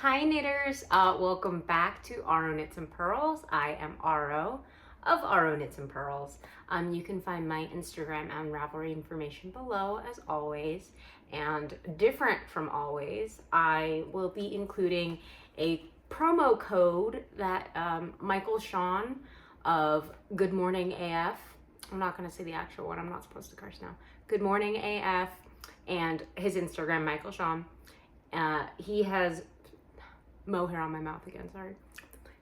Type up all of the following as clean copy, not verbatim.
Hi knitters, welcome back to Aro Knits and Pearls. I am Aro of Aro Knits and Pearls. You can find my Instagram and Ravelry information below as always. And different from always, I will be including a promo code that Michael Sean of Good Morning AF, I'm not going to say the actual one, I'm not supposed to curse now, Good Morning AF, and his Instagram, Michael Sean. He has mohair on my mouth again, sorry.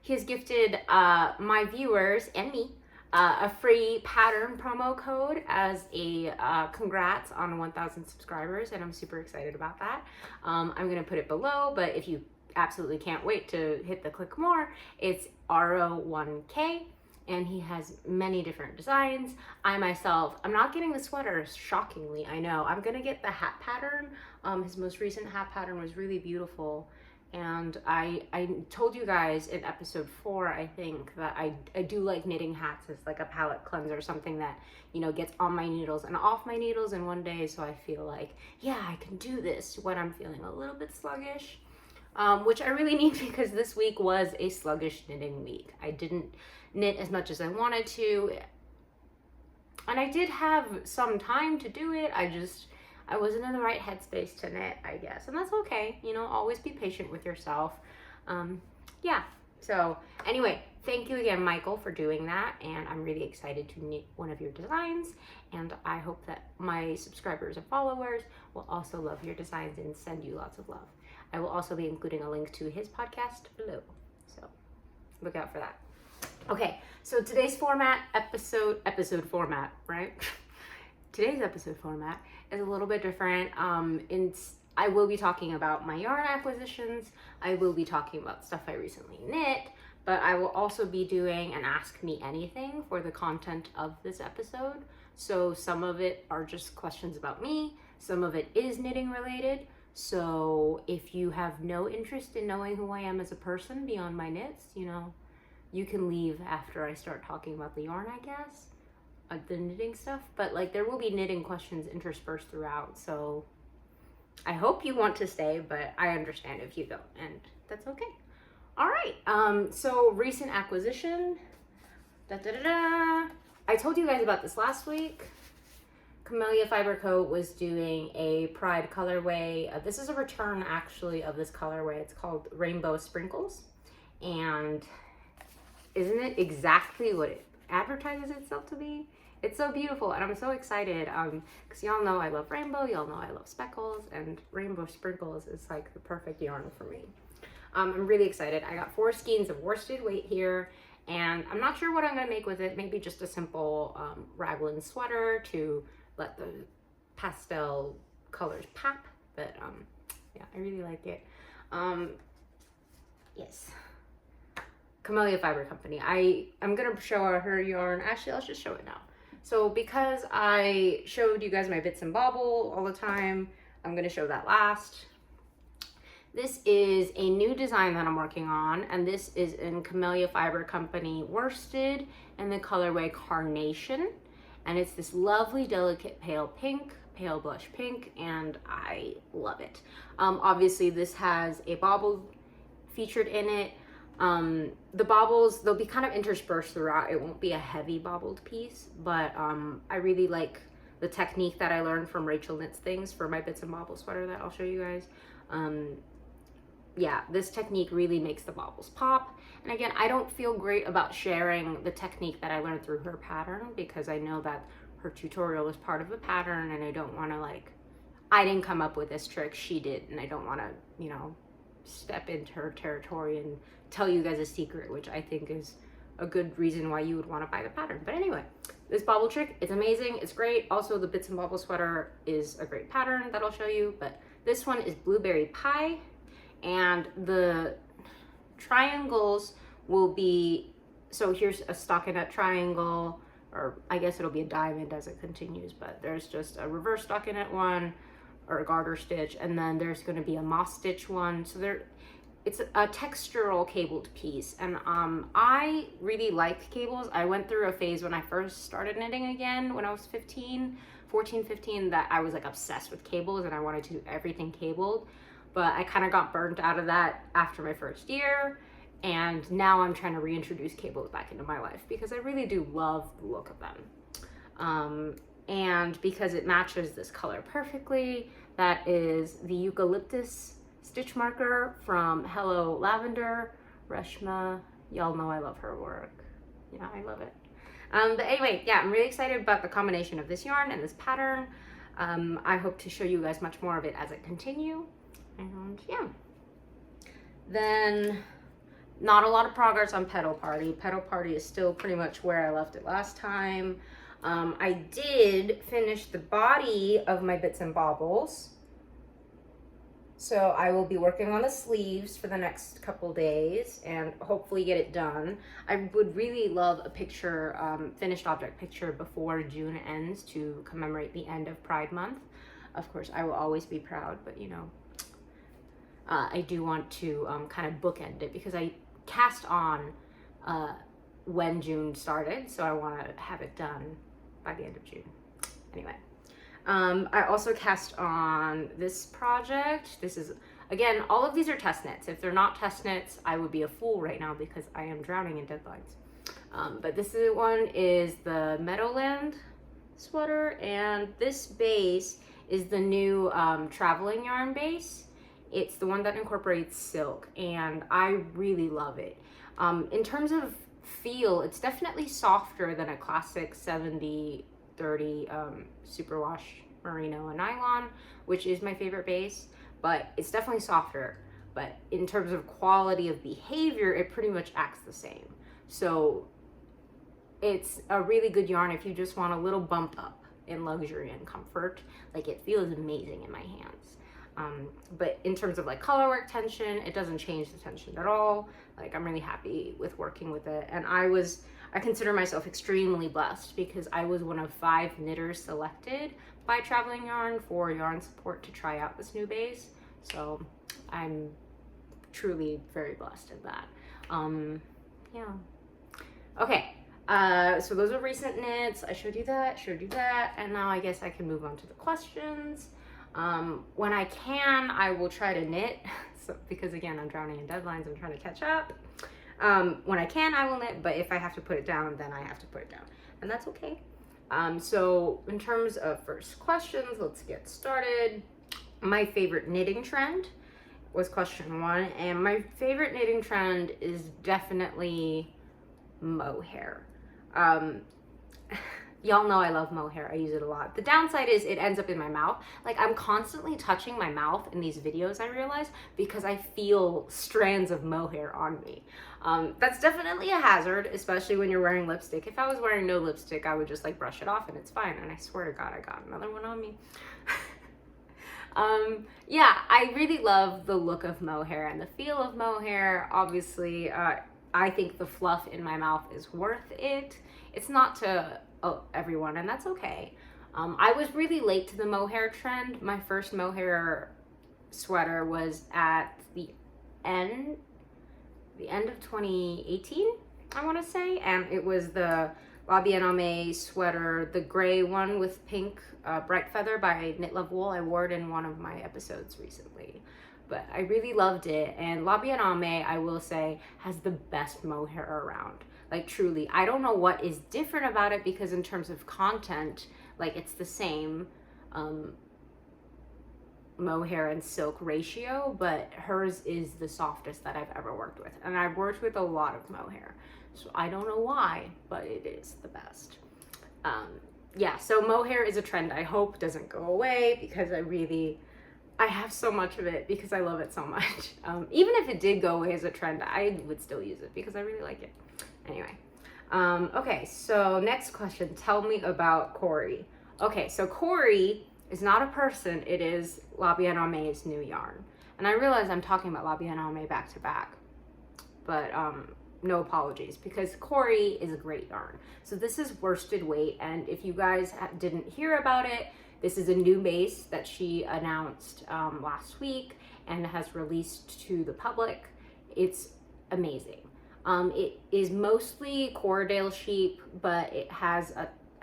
He has gifted my viewers and me a free pattern promo code as a congrats on 1,000 subscribers, and I'm super excited about that. I'm going to put it below, but if you absolutely can't wait to hit the click more, it's RO1K, and he has many different designs. I myself, I'm not getting the sweaters, shockingly, I know. I'm going to get the hat pattern. His most recent hat pattern was really beautiful. And I told you guys in episode 4, I think, that I do like knitting hats as like a palette cleanser, something that, you know, gets on my needles and off my needles in one day, so I feel like, yeah, I can do this when I'm feeling a little bit sluggish, which I really need because this week was a sluggish knitting week. I didn't knit as much as I wanted to, and I did have some time to do it. I wasn't in the right headspace to knit, I guess. And that's okay. You know, always be patient with yourself. Yeah. So anyway, thank you again, Michael, for doing that. And I'm really excited to knit one of your designs. And I hope that my subscribers and followers will also love your designs and send you lots of love. I will also be including a link to his podcast below. So look out for that. Okay, so today's format, episode format, right? Today's episode format is a little bit different. I will be talking about my yarn acquisitions. I will be talking about stuff I recently knit, but I will also be doing an Ask Me Anything for the content of this episode. So some of it are just questions about me. Some of it is knitting related. So if you have no interest in knowing who I am as a person beyond my knits, you know, you can leave after I start talking about the yarn, I guess. The knitting stuff, but like there will be knitting questions interspersed throughout, so I hope you want to stay, but I understand if you don't, and that's okay. All right, so recent acquisition, I told you guys about this last week. Camellia Fiber Co. was doing a Pride colorway. This is a return actually of this colorway. It's called Rainbow Sprinkles, and isn't it exactly what it advertises itself to be? It's so beautiful, and I'm so excited because y'all know I love rainbow, y'all know I love speckles, and Rainbow Sprinkles is like the perfect yarn for me. I'm really excited. I got 4 skeins of worsted weight here, and I'm not sure what I'm gonna make with it. Maybe just a simple raglan sweater to let the pastel colors pop, but yeah, I really like it. Yes. Camellia Fiber Company. I'm gonna show her yarn. Actually, I'll just show it now. So because I showed you guys my bits and bobble all the time, I'm gonna show that last. This is a new design that I'm working on, and this is in Camellia Fiber Company worsted in the colorway Carnation, and it's this lovely delicate pale pink, pale blush pink, and I love it. Obviously this has a bobble featured in it. The bobbles, they'll be kind of interspersed throughout. It won't be a heavy bobbled piece, but I really like the technique that I learned from Rachel Knits Things for my bits and bobble sweater that I'll show you guys. Yeah, this technique really makes the bobbles pop. And again, I don't feel great about sharing the technique that I learned through her pattern because I know that her tutorial is part of the pattern, and I don't want to, like, I didn't come up with this trick, she did, and I don't want to, you know, step into her territory and tell you guys a secret, which I think is a good reason why you would want to buy the pattern. But anyway, this bobble trick, it's amazing, it's great. Also, the bits and bobble sweater is a great pattern that I'll show you, but this one is Blueberry Pie, and the triangles will be, so here's a stockinette triangle, or I guess it'll be a diamond as it continues, but there's just a reverse stockinette one, or a garter stitch, and then there's going to be a moss stitch one. So it's a textural cabled piece, and I really like cables. I went through a phase when I first started knitting again when I was 14, 15, that I was like obsessed with cables and I wanted to do everything cabled. but I kind of got burnt out of that after my first year. And now I'm trying to reintroduce cables back into my life because I really do love the look of them. And because it matches this color perfectly, that is the eucalyptus stitch marker from Hello Lavender, Reshma. Y'all know I love her work. Yeah, I love it. But anyway, yeah, I'm really excited about the combination of this yarn and this pattern. I hope to show you guys much more of it as I continue. And yeah. Then, not a lot of progress on Petal Party. Petal Party is still pretty much where I left it last time. I did finish the body of my Bits and Baubles. So I will be working on the sleeves for the next couple days and hopefully get it done. I would really love a picture, finished object picture before June ends to commemorate the end of Pride Month. Of course, I will always be proud, but you know, I do want to kind of bookend it because I cast on when June started, so I want to have it done by the end of June. Anyway. I also cast on this project. This is, again, all of these are test knits. If they're not test knits, I would be a fool right now because I am drowning in deadlines. But this one is the Meadowland sweater, and this base is the new traveling yarn base. It's the one that incorporates silk, and I really love it. In terms of feel, it's definitely softer than a classic 70-30 superwash merino and nylon, which is my favorite base, but it's definitely softer. But in terms of quality of behavior, it pretty much acts the same. So it's a really good yarn if you just want a little bump up in luxury and comfort. Like, it feels amazing in my hands. But in terms of like color work tension, it doesn't change the tension at all. Like, I'm really happy with working with it. And I consider myself extremely blessed because I was one of 5 knitters selected by Traveling Yarn for Yarn Support to try out this new base. So I'm truly very blessed in that. Yeah. Okay. So those are recent knits. I showed you that, and now I guess I can move on to the questions. When I can, I will try to knit, because again, I'm drowning in deadlines, I'm trying to catch up. When I can, I will knit, but if I have to put it down, then I have to put it down, and that's okay. So in terms of first questions, let's get started. My favorite knitting trend was question 1, and my favorite knitting trend is definitely mohair. Y'all know I love mohair. I use it a lot. The downside is it ends up in my mouth. Like, I'm constantly touching my mouth in these videos, I realize, because I feel strands of mohair on me. That's definitely a hazard, especially when you're wearing lipstick. If I was wearing no lipstick, I would just like brush it off and it's fine. And I swear to God, I got another one on me. Yeah, I really love the look of mohair and the feel of mohair. Obviously, I think the fluff in my mouth is worth it. It's not to everyone, and that's okay. I was really late to the mohair trend. My first mohair sweater was at the end of 2018, I want to say, and it was the La Bien Aimée sweater, the gray one with pink bright feather by Knit Love Wool. I wore it in one of my episodes recently, but I really loved it. And La Bien Aimée, I will say, has the best mohair around. Like, truly, I don't know what is different about it, because in terms of content, like, it's the same mohair and silk ratio, but hers is the softest that I've ever worked with. And I've worked with a lot of mohair, so I don't know why, but it is the best. Yeah, so mohair is a trend I hope doesn't go away, because I have so much of it because I love it so much. Even if it did go away as a trend, I would still use it because I really like it. Anyway, okay, so next question, tell me about Corey. Okay, so Corey is not a person, it is La Bien Aimé's new yarn. And I realize I'm talking about La Bien Aimée back to back, but no apologies, because Corey is a great yarn. So this is worsted weight, and if you guys didn't hear about it, this is a new base that she announced last week and has released to the public. It's amazing. It is mostly Corriedale sheep, but it has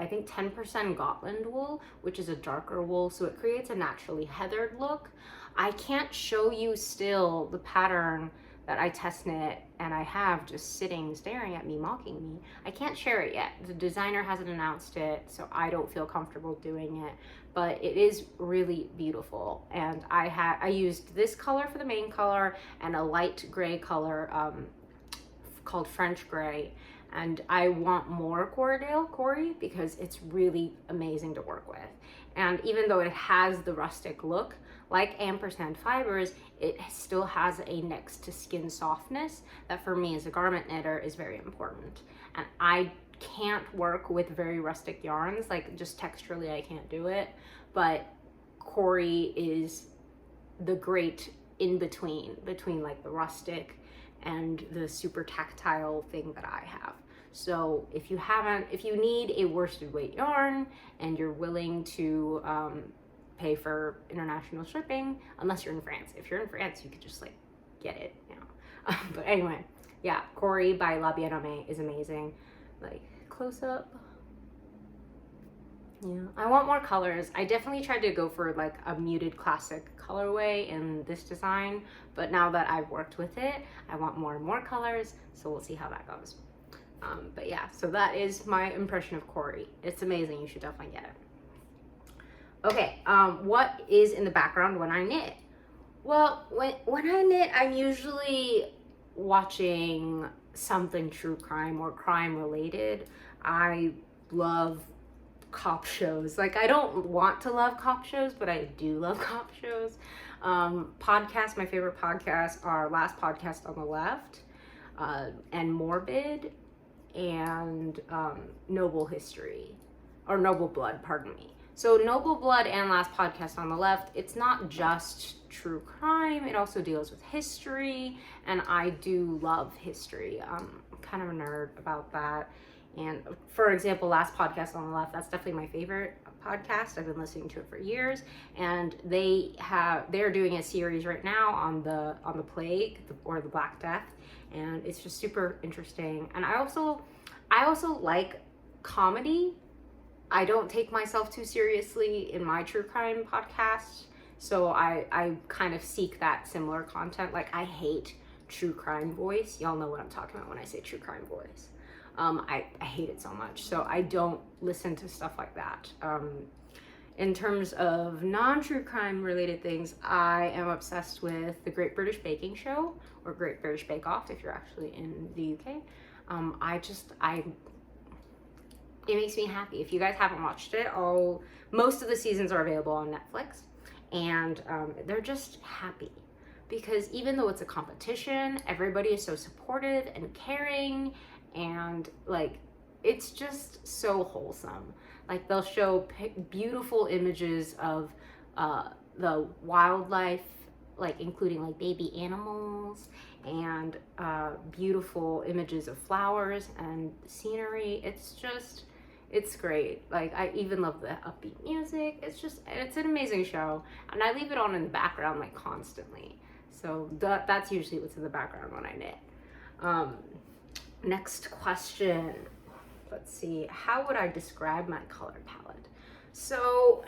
I think 10% Gotland wool, which is a darker wool, so it creates a naturally heathered look. I can't show you still the pattern that I test knit and I have just sitting staring at me, mocking me. I can't share it yet. The designer hasn't announced it, so I don't feel comfortable doing it, but it is really beautiful. And I used this color for the main color and a light gray color called French Gray. And I want more Corey because it's really amazing to work with. And even though it has the rustic look, like ampersand fibers, it still has a next to skin softness that for me as a garment knitter is very important. And I can't work with very rustic yarns, like just texturally I can't do it, but Corey is the great in between like the rustic and the super tactile thing that I have. So if you need a worsted weight yarn and you're willing to pay for international shipping, unless you're in France. If you're in France, you could just like get it, you know. But anyway, yeah, Corey by La Bien-Aimée is amazing. Like close up. Yeah, I want more colors. I definitely tried to go for like a muted classic colorway in this design, but now that I've worked with it, I want more and more colors, so we'll see how that goes. But yeah, so that is my impression of Corey. It's amazing. You should definitely get it. Okay, what is in the background when I knit? Well, when I knit, I'm usually watching something true crime or crime related. I love cop shows. Like, I don't want to love cop shows, but I do love cop shows. Podcasts, my favorite podcasts are Last Podcast on the Left, and Morbid, and Noble History, or Noble Blood, pardon me. So Noble Blood and Last Podcast on the Left, it's not just true crime, it also deals with history, and I do love history. I'm kind of a nerd about that. And for example, Last Podcast on the Left, that's definitely my favorite podcast. I've been listening to it for years, and they're doing a series right now on the plague or the Black Death, and it's just super interesting. And I also like comedy. I don't take myself too seriously in my true crime podcast, so I kind of seek that similar content. Like, I hate true crime voice. Y'all know what I'm talking about when I say true crime voice. I hate it so much, so I don't listen to stuff like that. In terms of non-true crime related things, I am obsessed with the Great British Baking Show, or Great British Bake Off if you're actually in the UK. It makes me happy. If you guys haven't watched it, most of the seasons are available on Netflix, and they're just happy because even though it's a competition, everybody is so supportive and caring, and like it's just so wholesome. Like, they'll show beautiful images of the wildlife, like including like baby animals, and beautiful images of flowers and scenery. It's great. Like, I even love the upbeat music. It's an amazing show, and I leave it on in the background like constantly. So that's usually what's in the background when I knit. Next question. Let's see. How would I describe my color palette? So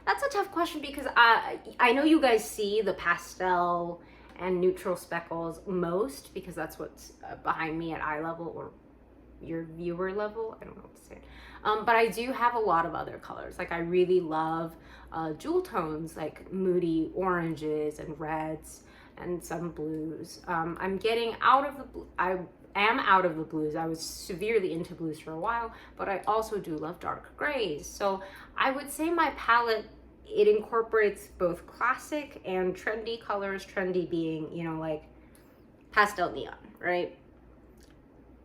that's a tough question because I know you guys see the pastel and neutral speckles most because that's what's behind me at eye level or your viewer level. I don't know what to say. But I do have a lot of other colors. Like, I really love jewel tones like moody oranges and reds and some blues. I'm getting out of the blue. I am out of the blues. I was severely into blues for a while, but I also do love dark grays. So I would say my palette, it incorporates both classic and trendy colors, trendy being, you know, like pastel neon, right?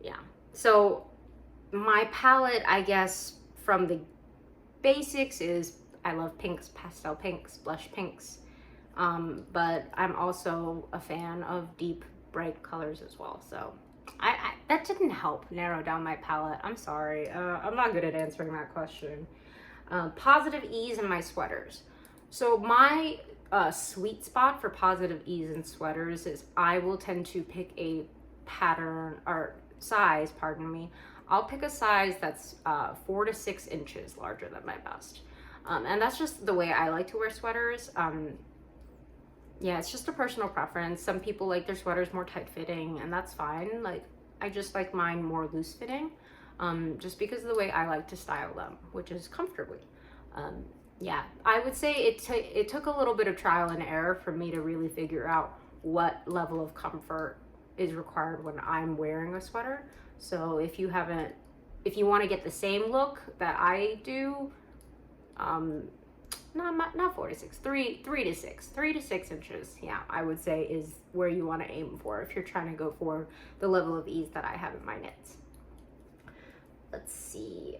Yeah. So my palette, I guess, from the basics is I love pinks, pastel pinks, blush pinks, but I'm also a fan of deep, bright colors as well. So that didn't help narrow down my palette. I'm sorry. I'm not good at answering that question. Positive ease in my sweaters. So my sweet spot for positive ease in sweaters is I will tend to pick a pattern or size, pardon me, I'll pick a size that's 4 to 6 inches larger than my bust. And that's just the way I like to wear sweaters. Yeah, it's just a personal preference. Some people like their sweaters more tight fitting, and that's fine. Like, I just like mine more loose fitting, just because of the way I like to style them, which is comfortably. Yeah, I would say it took a little bit of trial and error for me to really figure out what level of comfort is required when I'm wearing a sweater. So if you want to get the same look that I do, not 4 to 6, 3 to 6, 3 to 6 inches. Yeah, I would say is where you want to aim for if you're trying to go for the level of ease that I have in my knits. Let's see,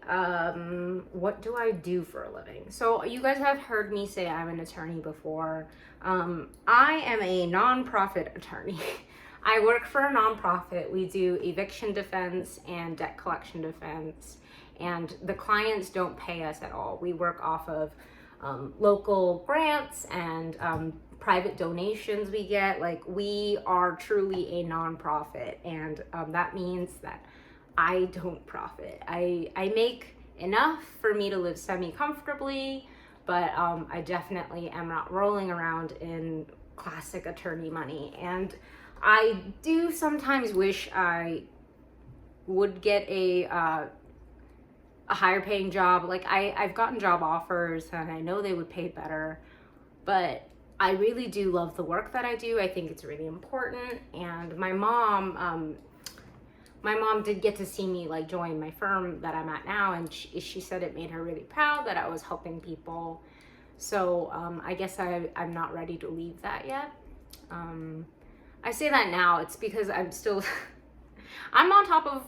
what do I do for a living? So you guys have heard me say I'm an attorney before. I am a nonprofit attorney. I work for a nonprofit. We do eviction defense and debt collection defense, and the clients don't pay us at all. We work off of local grants and private donations we get. Like, we are truly a nonprofit, and that means that I don't profit. I make enough for me to live semi-comfortably, but I definitely am not rolling around in classic attorney money. And I do sometimes wish I would get a higher paying job. Like, I've gotten job offers and I know they would pay better, but I really do love the work that I do. I think it's really important. And my mom did get to see me like join my firm that I'm at now, and she said it made her really proud that I was helping people. So I guess I'm not ready to leave that yet. I say that now, it's because I'm still I'm on top of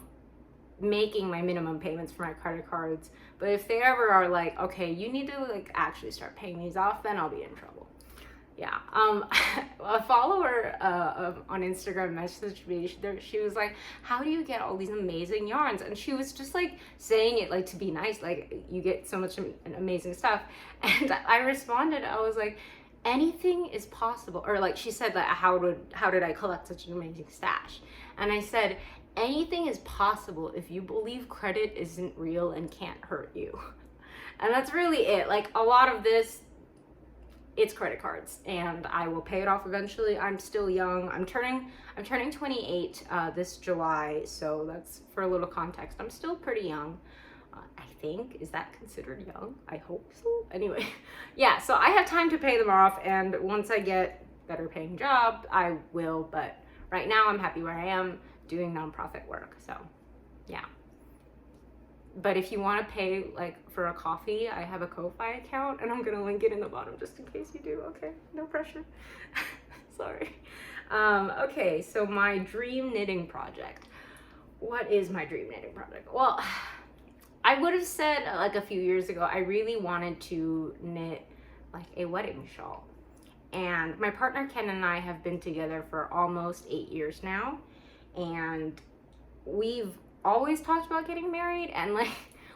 making my minimum payments for my credit cards, but if they ever are like, okay, you need to like actually start paying these off, then I'll be in trouble. Yeah. A follower on Instagram messaged me. She was like, how do you get all these amazing yarns? And she was just like saying it like to be nice, like, you get so much amazing stuff. And I responded, I was like, anything is possible. Or like, she said that, how did I collect such an amazing stash? And I said, anything is possible if you believe credit isn't real and can't hurt you. And that's really it. Like, a lot of this, it's credit cards, and I will pay it off eventually. I'm still young. I'm turning 28 this July, so that's for a little context. I'm still pretty young. I think, is that considered young? I hope so. Anyway, yeah, so I have time to pay them off, and once I get better paying job, I will. But right now I'm happy where I am doing nonprofit work. So yeah. But if you want to pay like for a coffee, I have a Ko-Fi account, and I'm gonna link it in the bottom just in case you do. Okay, no pressure. Sorry. Okay, so my dream knitting project. What is my dream knitting project? Well, I would have said like a few years ago, I really wanted to knit like a wedding shawl. And my partner Ken and I have been together for almost 8 years now, and we've always talked about getting married, and like,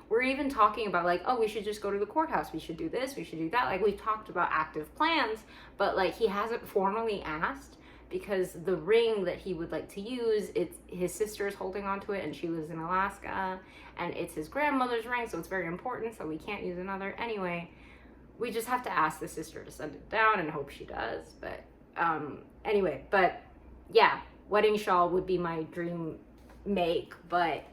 we're even talking about like, oh, we should just go to the courthouse, we should do this, we should do that. Like, we've talked about active plans, but like, he hasn't formally asked, because the ring that he would like to use, it's his sister's holding onto it, and she lives in Alaska, and it's his grandmother's ring, so it's very important, so we can't use another. Anyway, we just have to ask the sister to send it down and hope she does. But anyway, but yeah, wedding shawl would be my dream make, but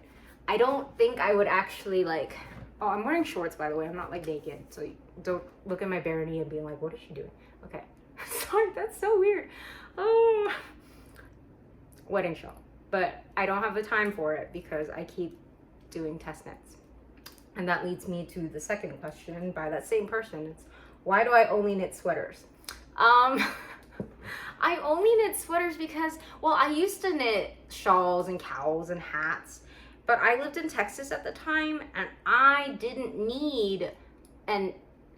I don't think I would actually like, oh, I'm wearing shorts, by the way. I'm not like naked, so don't look at my bare knee and be like, what is she doing? Okay. Sorry, that's so weird. Oh, wedding shawl. But I don't have the time for it because I keep doing test knits. And that leads me to the second question by that same person. It's, why do I only knit sweaters? I only knit sweaters because, well, I used to knit shawls and cowls and hats, but I lived in Texas at the time, and I didn't need an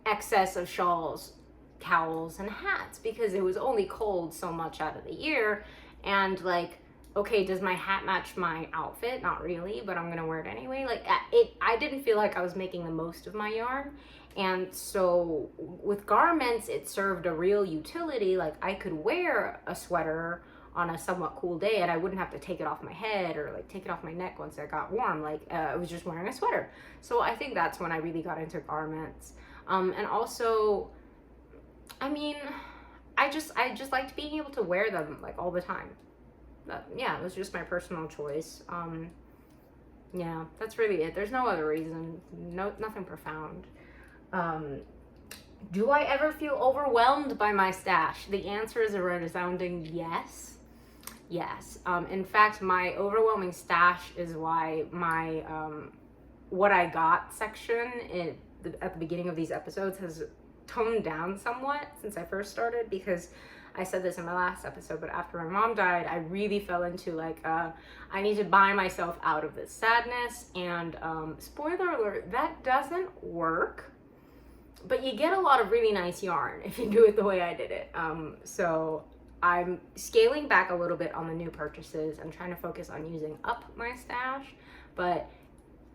excess of shawls, cowls, and hats because it was only cold so much out of the year. And like, okay, does my hat match my outfit? Not really, but I'm gonna wear it anyway. Like, I didn't feel like I was making the most of my yarn. And so with garments, it served a real utility. Like, I could wear a sweater on a somewhat cool day, and I wouldn't have to take it off my head or like take it off my neck once it got warm. Like I was just wearing a sweater. So I think that's when I really got into garments. And also, I mean, I just liked being able to wear them like all the time. Yeah, it was just my personal choice. Yeah, that's really it. There's no other reason. Nothing profound. Do I ever feel overwhelmed by my stash? The answer is a resounding yes. Yes. In fact, my overwhelming stash is why my what I got section at the beginning of these episodes has toned down somewhat since I first started, because I said this in my last episode, but after my mom died, I really fell into like, I need to buy myself out of this sadness. And spoiler alert, that doesn't work. But you get a lot of really nice yarn if you do it the way I did it. So I'm scaling back a little bit on the new purchases. I'm trying to focus on using up my stash. But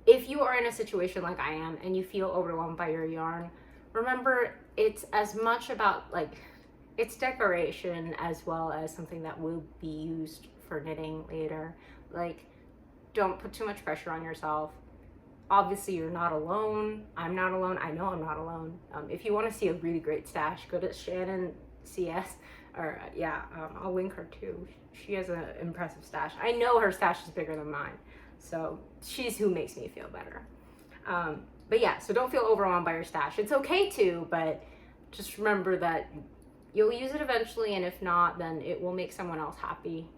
if you are in a situation like I am and you feel overwhelmed by your yarn, remember it's as much about like, it's decoration as well as something that will be used for knitting later. Like, don't put too much pressure on yourself. Obviously, you're not alone. I'm not alone. I know I'm not alone. If you want to see a really great stash, go to Shannon CS, or I'll link her too. She has an impressive stash. I know her stash is bigger than mine, so she's who makes me feel better. But yeah, so don't feel overwhelmed by your stash. It's okay to, but just remember that you'll use it eventually, and if not, then it will make someone else happy.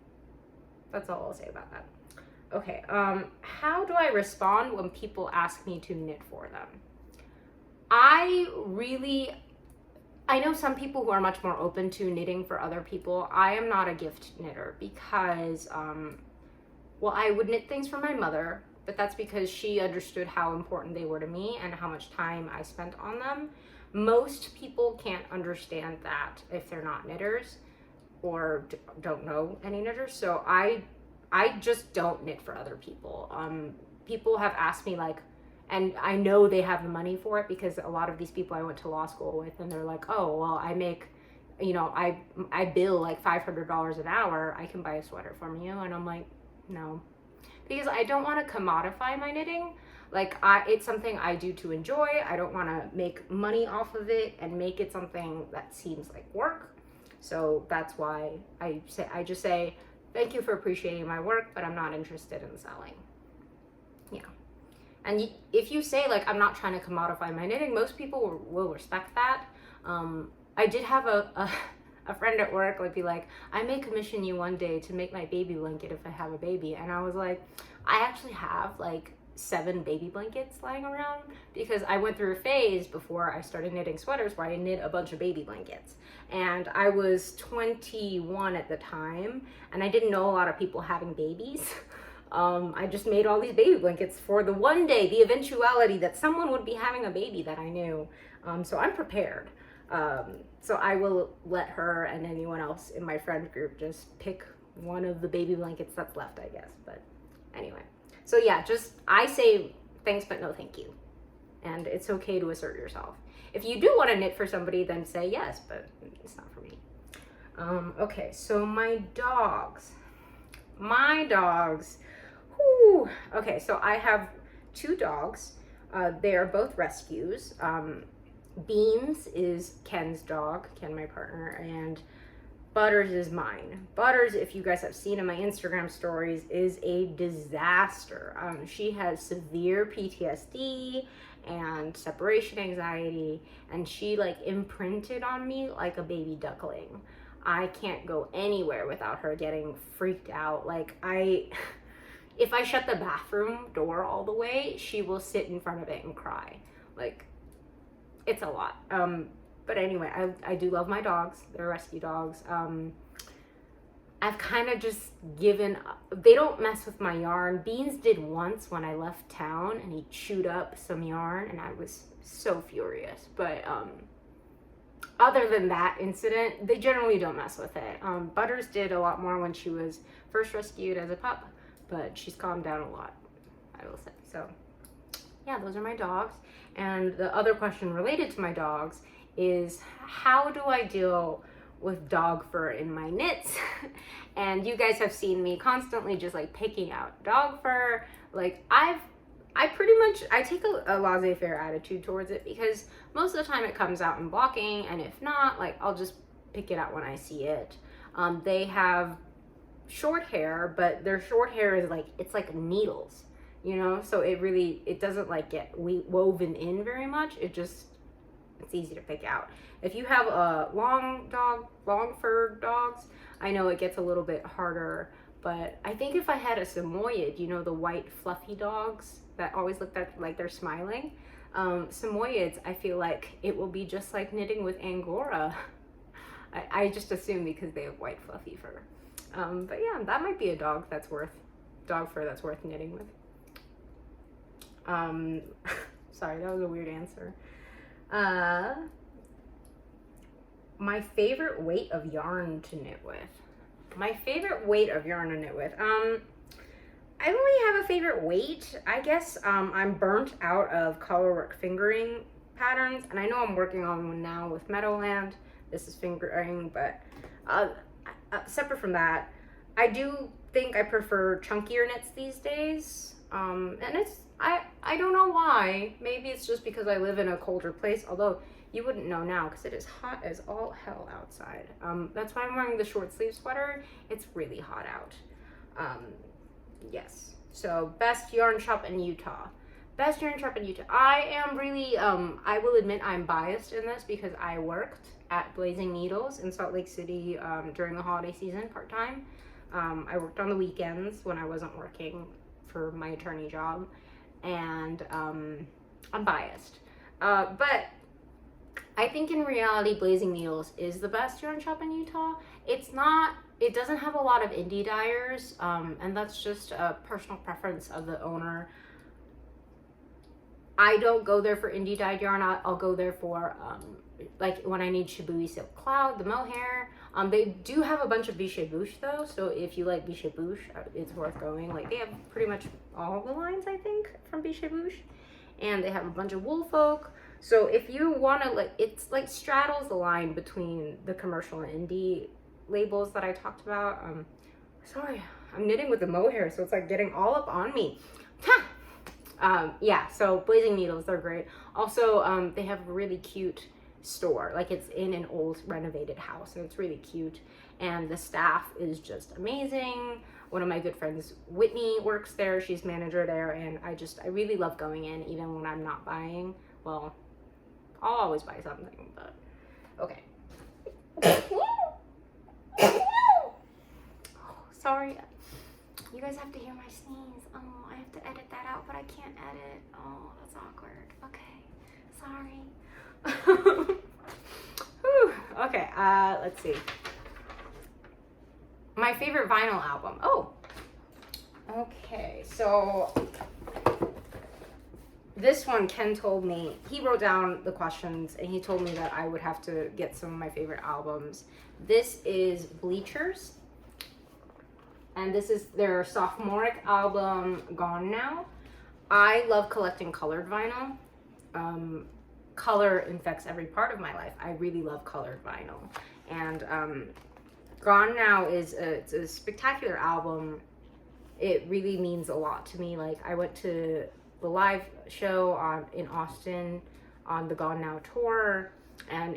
That's all I'll say about that. Okay, how do I respond when people ask me to knit for them? I know some people who are much more open to knitting for other people. I am not a gift knitter because, I would knit things for my mother, but that's because she understood how important they were to me and how much time I spent on them. Most people can't understand that if they're not knitters or don't know any knitters. So I just don't knit for other people. People have asked me like, and I know they have the money for it because a lot of these people I went to law school with, and they're like, oh, well, I make, I bill like $500 an hour. I can buy a sweater from you. And I'm like, no, because I don't want to commodify my knitting. Like it's something I do to enjoy. I don't want to make money off of it and make it something that seems like work. So that's why I just say, thank you for appreciating my work, but I'm not interested in selling. Yeah. And if you say like, I'm not trying to commodify my knitting, most people will respect that. I did have a friend at work would be like, I may commission you one day to make my baby blanket if I have a baby. And I was like, I actually have like 7 baby blankets lying around, because I went through a phase before I started knitting sweaters where I knit a bunch of baby blankets, and I was 21 at the time, and I didn't know a lot of people having babies. I just made all these baby blankets for the one day, the eventuality that someone would be having a baby that I knew. So I'm prepared. So I will let her and anyone else in my friend group just pick one of the baby blankets that's left, I guess. But anyway. So yeah, I say thanks, but no thank you. And it's okay to assert yourself. If you do want to knit for somebody, then say yes, but it's not for me. Okay, so my dogs. Whew. Okay, so I have 2 dogs. They are both rescues. Beans is Ken's dog, Ken, my partner, and Butters is mine. Butters, if you guys have seen in my Instagram stories, is a disaster. She has severe PTSD and separation anxiety, and she like imprinted on me like a baby duckling. I can't go anywhere without her getting freaked out. Like if I shut the bathroom door all the way, she will sit in front of it and cry. Like, it's a lot. But anyway, I do love my dogs. They're rescue dogs. I've kind of just given up. They don't mess with my yarn. Beans did once when I left town, and he chewed up some yarn, and I was so furious. But other than that incident, they generally don't mess with it. Butters did a lot more when she was first rescued as a pup, but she's calmed down a lot, I will say. So yeah, those are my dogs. And the other question related to my dogs is, how do I deal with dog fur in my knits. And you guys have seen me constantly just like picking out dog fur. Like I take a laissez-faire attitude towards it, because most of the time it comes out in blocking, and if not, like I'll just pick it out when I see it. They have short hair, but their short hair is like, it's like needles, you know, so it doesn't like get woven in very much. It's easy to pick out. If you have a long fur dogs, I know it gets a little bit harder, but I think if I had a Samoyed, you know, the white fluffy dogs that always look like they're smiling, Samoyeds, I feel like it will be just like knitting with Angora. I just assume because they have white fluffy fur. But yeah, that might be a dog fur that's worth knitting with. Sorry, that was a weird answer. My favorite weight of yarn to knit with. My favorite weight of yarn to knit with. I don't really have a favorite weight. I guess I'm burnt out of colorwork fingering patterns, and I know I'm working on one now with Meadowland. This is fingering, but separate from that, I do think I prefer chunkier knits these days. And I don't know why. Maybe it's just because I live in a colder place, although you wouldn't know now because it is hot as all hell outside. That's why I'm wearing the short sleeve sweater. It's really hot out. Yes. So best yarn shop in Utah. Best yarn shop in Utah. I am really, I will admit I'm biased in this because I worked at Blazing Needles in Salt Lake City during the holiday season part-time. I worked on the weekends when I wasn't working for my attorney job, and I'm biased. But I think in reality, Blazing Needles is the best yarn shop in Utah. It doesn't have a lot of indie dyers, and that's just a personal preference of the owner. I don't go there for indie dyed yarn. I'll go there for like when I need Shibui Silk Cloud, the mohair. They do have a bunch of Biche Bouche though, so if you like Biche Bouche, it's worth going. Like they have pretty much all the lines, I think, from Biche Bouche, and they have a bunch of Woolfolk. So if you want to, like, it's like straddles the line between the commercial and indie labels that I talked about. Sorry, I'm knitting with the mohair, so it's like getting all up on me. Yeah, so Blazing Needles, they're great. Also, they have a really cute store. Like, it's in an old renovated house, and it's really cute. And the staff is just amazing. One of my good friends, Whitney, works there. She's manager there, and I really love going in, even when I'm not buying. Well, I'll always buy something, but okay. Oh, sorry. You guys have to hear my sneeze. Oh, I have to edit that out, but I can't edit. Oh, that's awkward. Okay, sorry. Okay, let's see. My favorite vinyl album. Oh, okay, so this one, Ken told me, he wrote down the questions and he told me that I would have to get some of my favorite albums. This is Bleachers, and this is their sophomoric album, Gone Now. I love collecting colored vinyl. Color infects every part of my life. I really love colored vinyl. And Gone Now it's a spectacular album. It really means a lot to me. Like, I went to the live show in Austin on the Gone Now tour, and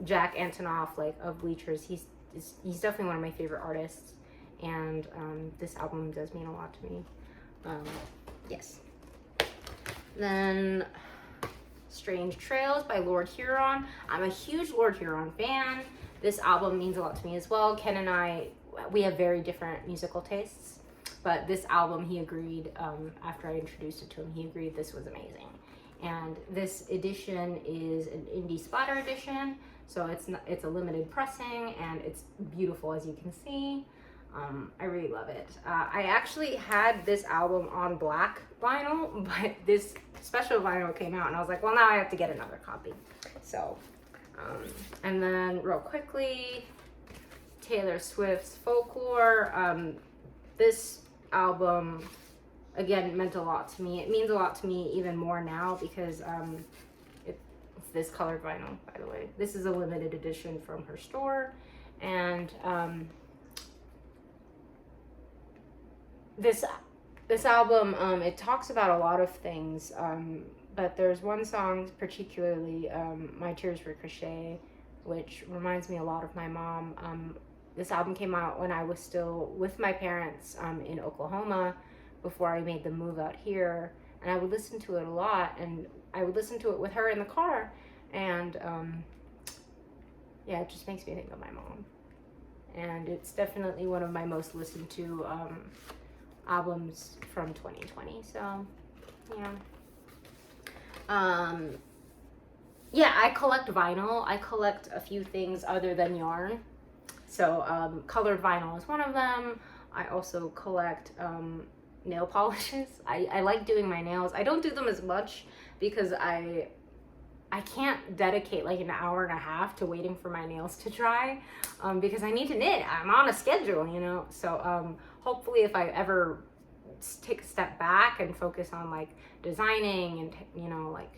Jack Antonoff, like, of Bleachers, he's definitely one of my favorite artists, and this album does mean a lot to me. Yes. Then Strange Trails by Lord Huron. I'm a huge Lord Huron fan. This album means a lot to me as well. Ken and I, we have very different musical tastes, but this album, he agreed, after I introduced it to him, he agreed this was amazing. And this edition is an indie splatter edition, so it's a limited pressing, and it's beautiful, as you can see. I really love it. I actually had this album on black vinyl, but this special vinyl came out, and I was like, well, now I have to get another copy. So, and then real quickly, Taylor Swift's Folklore. This album, again, meant a lot to me. It means a lot to me even more now because It's this colored vinyl, by the way. This is a limited edition from her store. And this album, it talks about a lot of things, but there's one song particularly, My Tears Ricochet, which reminds me a lot of my mom. This album came out when I was still with my parents in Oklahoma before I made the move out here, and I would listen to it a lot, and I would listen to it with her in the car, and yeah, it just makes me think of my mom. And it's definitely one of my most listened to albums from 2020. So yeah. Yeah, I collect vinyl. I collect a few things other than yarn. So colored vinyl is one of them. I also collect nail polishes. I like doing my nails. I don't do them as much because I can't dedicate like an hour and a half to waiting for my nails to dry, because I need to knit. I'm on a schedule, you know. So hopefully if I ever take a step back and focus on like designing and, you know, like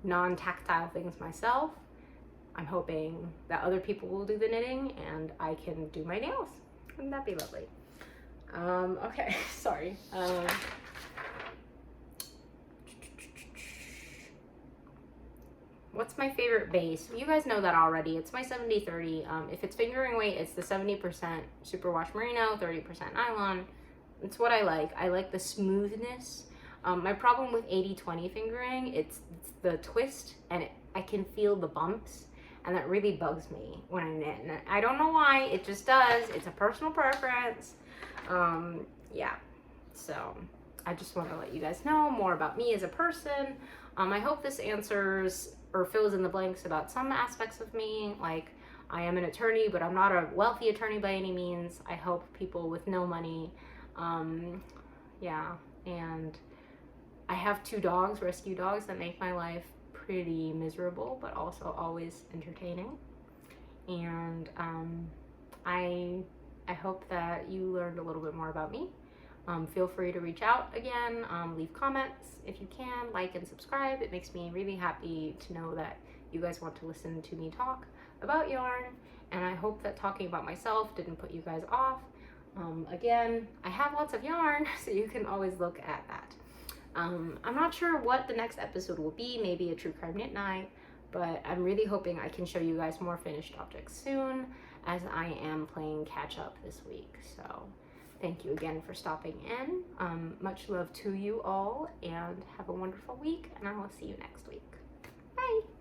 non-tactile things myself, I'm hoping that other people will do the knitting and I can do my nails. Wouldn't that be lovely? Okay, sorry. What's my favorite base? You guys know that already. It's my 70-30. If it's fingering weight, it's the 70% superwash merino, 30% nylon. It's what I like. I like the smoothness. My problem with 80-20 fingering, it's the twist, and I can feel the bumps, and that really bugs me when I knit. And I don't know why, it just does. It's a personal preference. Yeah, so I just want to let you guys know more about me as a person. I hope this answers or fills in the blanks about some aspects of me. Like, I am an attorney, but I'm not a wealthy attorney by any means. I help people with no money. Yeah, and I have 2 dogs, rescue dogs, that make my life pretty miserable, but also always entertaining. And I hope that you learned a little bit more about me. Feel free to reach out again, leave comments if you can, like and subscribe. It makes me really happy to know that you guys want to listen to me talk about yarn, and I hope that talking about myself didn't put you guys off. Again, I have lots of yarn, so you can always look at that. I'm not sure what the next episode will be, maybe a true crime knit night, but I'm really hoping I can show you guys more finished objects soon, as I am playing catch up this week. So thank you again for stopping in. Much love to you all, and have a wonderful week, and I will see you next week. Bye!